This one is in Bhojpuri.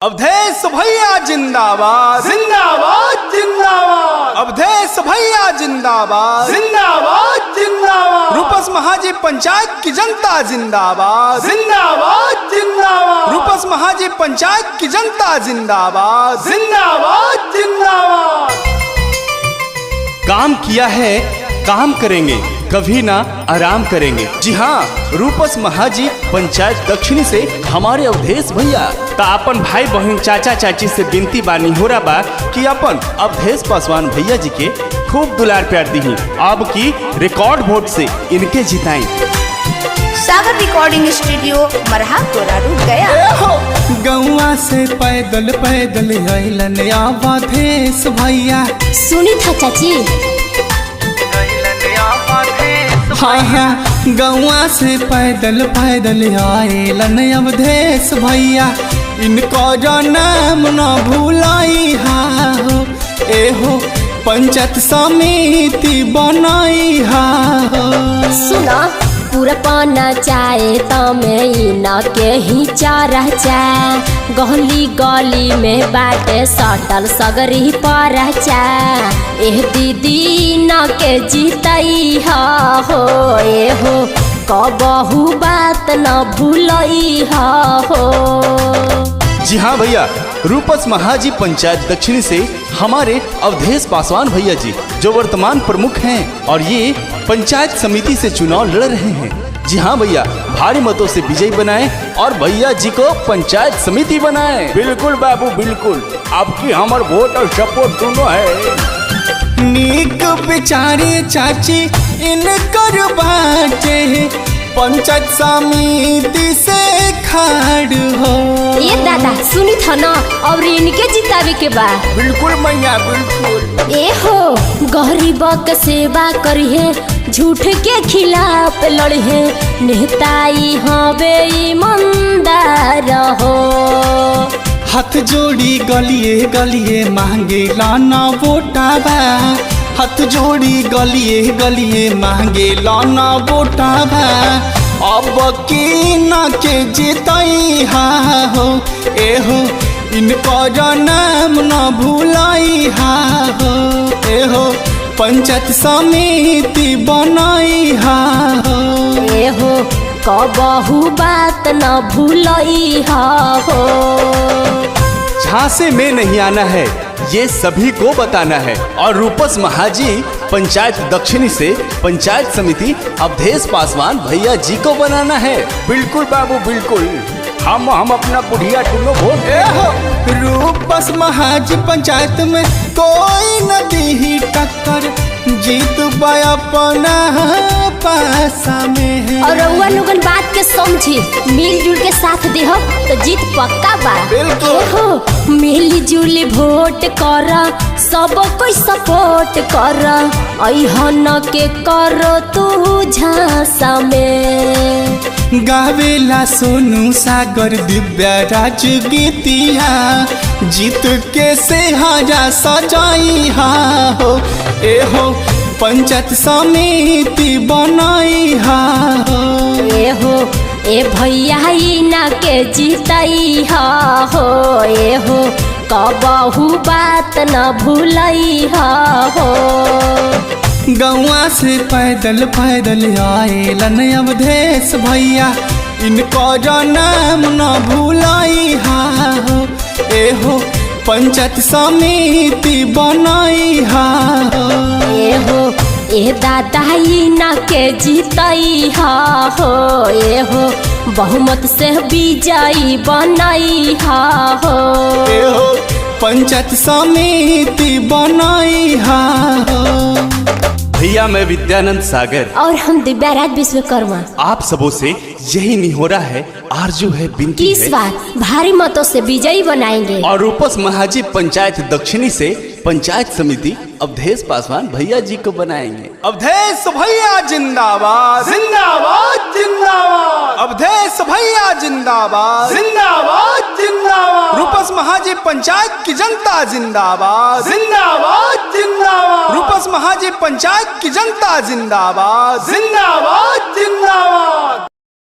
अवधेश भैया जिंदाबाद जिंदाबाद जिंदाबाद अवधेश भैया जिंदाबाद जिंदाबाद जिंदाबाद रूपस महाजी पंचायत की जनता जिंदाबाद जिंदाबाद जिंदाबाद रूपस महाजी पंचायत की जनता जिंदाबाद जिंदाबाद जिंदाबाद। काम किया है काम करेंगे, कभी ना आराम करेंगे। जी हाँ, रूपस महाजी पंचायत दक्षिणी से हमारे अवधेश भैया ता अपन भाई बहन चाचा चाची से विनती बानी हो रहा बा कि अपन अवधेश पासवान भैया जी के खूब दुलार प्यार दी। अब की रिकॉर्ड वोट से इनके जिताएं। सागर रिकॉर्डिंग स्टूडियो मरहा तोरा रुक गया। गौआ से पैदल पैदल अइलन अवधेश भैया। सुनी था चाची, हाँ हाँ, गौआ से पैदल पैदल आइलन अवधेश भैया। इनको नाम न भूलाई हो, एहो पंचायत समिति बनाई हो। सुना पूरा पाना चाहे तमे न के ही चारा चाय, गली गली में बाटे सटल सगरी पर चाय। एह दीदी न के जीतई हो, एहो कबहू बात न भूलई हो। जी हाँ भैया, रूपस महाजी पंचायत दक्षिणी से हमारे अवधेश पासवान भैया जी जो वर्तमान प्रमुख हैं और ये पंचायत समिति से चुनाव लड़ रहे हैं। जी हाँ भैया, भारी मतों से विजयी बनाएं और भैया जी को पंचायत समिति बनाएं। बिल्कुल बाबू बिल्कुल, आपकी हमार वोट और सपोर्ट दोनों है। नीक बेचारे चाची इनकर बाटे पंचायत समिति से खाड़ हो। ये दादा सुनी था ना, और इनके जितावे के बा। बिल्कुल मैया बिल्कुल। ए हो गरीब के सेवा करिए, झूठ के खिलाफ लड़िए, नेताई हवे ईमानदार हो। हाथ जोड़ी गलिए गलिए मांगे लाना वोटाबा। हाथ जोड़ी गलिए गलिए मांगे लाना वोटाबा। अब की न के जीतई हो, एहो इनको नाम न भूलाई हो, एहो पंचायत समिति बनाई हो। एहो कबहू बात न भूलई हो। झांसे में नहीं आना है, ये सभी को बताना है। और रूपस महाजी पंचायत दक्षिणी से पंचायत समिति अवधेश पासवान भैया जी को बनाना है। बिल्कुल बाबू बिल्कुल, हम अपना बुढ़िया टुल्लो वोट। रूपस महाजी पंचायत में कोई न दी टक्कर, जीत अपना पासा में है। और रउआ लोगन बात के समझी, मिलजुल के साथ देहो तो जीत पक्का बा। बिल्कुल मिली जुली वोट कर, सब कोई सपोर्ट कर, अइहन के करो तू झांसा में। गावेला सोनू सागर दिव्या राज गीतिया, जीत के से हारा सजाई हो, एहो पंचायत समिति बनाई हो। एहो ए भैया ना के जीतई हो, एहो कबहू बात न भूलई हो। गौआ से पैदल पैदल आइलन अवधेश भैया। इनको नाम न भूलाई हो, एहो पंचायत समिति बनाई हो। एहो ए दादाई ना के जीतई हो, एहो बहुमत से विजयी बनई हो। एहो पंचायत समिति बनाई हो। भैया मैं विद्यानंद सागर और हम दिव्याराज विश्वकर्मा आप सबों से यही निहोरा है, आरजू है, विनती इस है। बार भारी मतों से विजयी बनाएंगे। और रूपस महाजी पंचायत दक्षिणी से पंचायत समिति अवधेश पासवान भैया जी को बनाएंगे। अवधेश भैया जिंदाबाद जिंदाबाद जिंदाबाद अवधेश भैया जिंदाबाद जिंदाबाद जिंदाबाद रूपस महाजी पंचायत की जनता जिंदाबाद जिंदाबाद जिंदाबाद रूपस महाजी पंचायत की जनता जिंदाबाद जिंदाबाद जिंदाबाद।